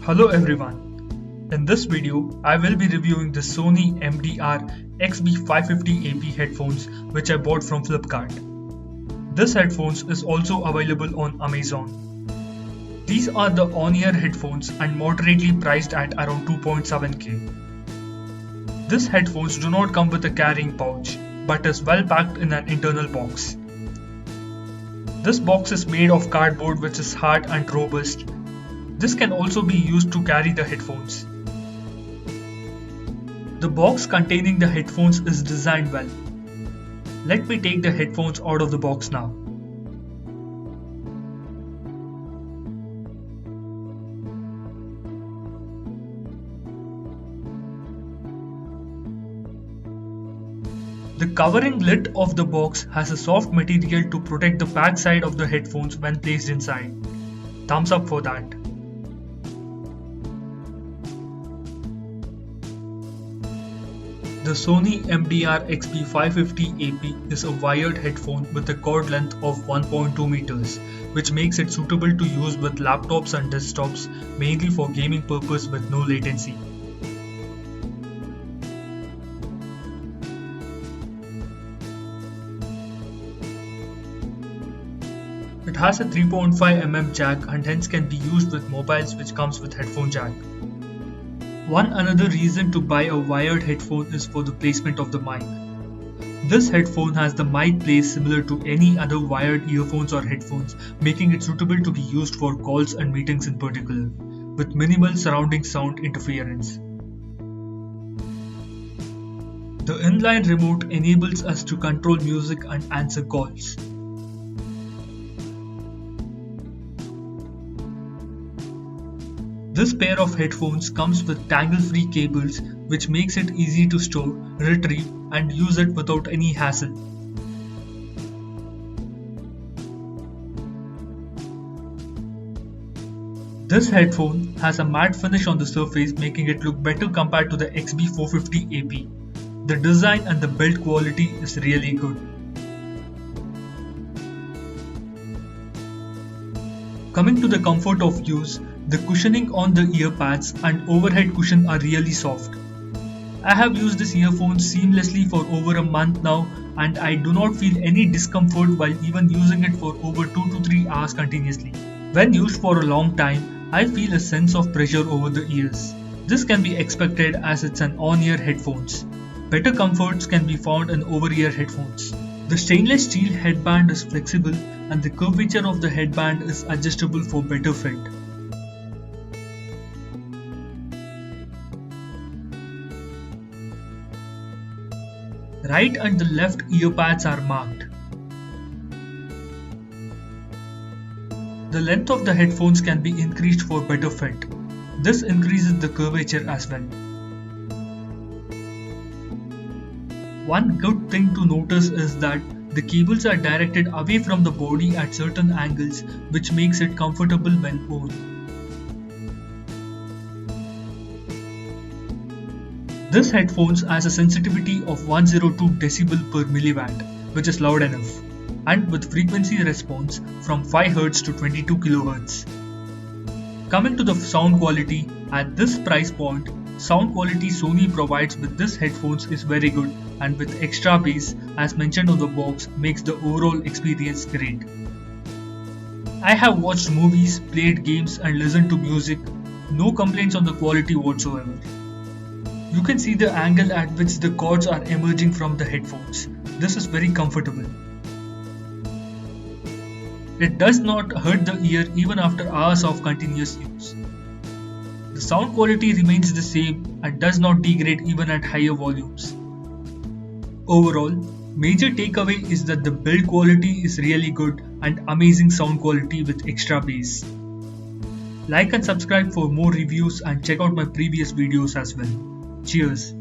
Hello everyone. In this video, I will be reviewing the Sony MDR XB550AP headphones which I bought from Flipkart. This headphones is also available on Amazon. These are the on-ear headphones and moderately priced at around 2.7k. These headphones do not come with a carrying pouch but is well packed in an internal box. This box is made of cardboard which is hard and robust. This can also be used to carry the headphones. The box containing the headphones is designed well. Let me take the headphones out of the box now. The covering lid of the box has a soft material to protect the back side of the headphones when placed inside. Thumbs up for that. The Sony MDR XB550AP is a wired headphone with a cord length of 1.2 meters, which makes it suitable to use with laptops and desktops, mainly for gaming purpose with no latency. It has a 3.5mm jack and hence can be used with mobiles, which comes with headphone jack. One another reason to buy a wired headphone is for the placement of the mic. This headphone has the mic placed similar to any other wired earphones or headphones, making it suitable to be used for calls and meetings in particular, with minimal surrounding sound interference. The inline remote enables us to control music and answer calls. This pair of headphones comes with tangle-free cables, which makes it easy to store, retrieve, and use it without any hassle. This headphone has a matte finish on the surface, making it look better compared to the XB450AP. The design and the build quality is really good. Coming to the comfort of use, the cushioning on the ear pads and overhead cushion are really soft. I have used these earphones seamlessly for over a month now and I do not feel any discomfort while even using it for over 2 to 3 hours continuously. When used for a long time, I feel a sense of pressure over the ears. This can be expected as it's an on-ear headphones. Better comforts can be found in over-ear headphones. The stainless steel headband is flexible and the curvature of the headband is adjustable for better fit. Right and the left ear pads are marked. The length of the headphones can be increased for better fit. This increases the curvature as well. One good thing to notice is that the cables are directed away from the body at certain angles, which makes it comfortable when worn. This headphones has a sensitivity of 102 dB per milliwatt, which is loud enough, and with frequency response from 5 Hz to 22 kHz. Coming to the sound quality, at this price point, sound quality Sony provides with this headphones is very good, and with extra bass as mentioned on the box makes the overall experience great. I have watched movies, played games and listened to music, no complaints on the quality whatsoever. You can see the angle at which the cords are emerging from the headphones. This is very comfortable. It does not hurt the ear even after hours of continuous use. The sound quality remains the same and does not degrade even at higher volumes. Overall, major takeaway is that the build quality is really good and amazing sound quality with extra bass. Like and subscribe for more reviews and check out my previous videos as well. Cheers!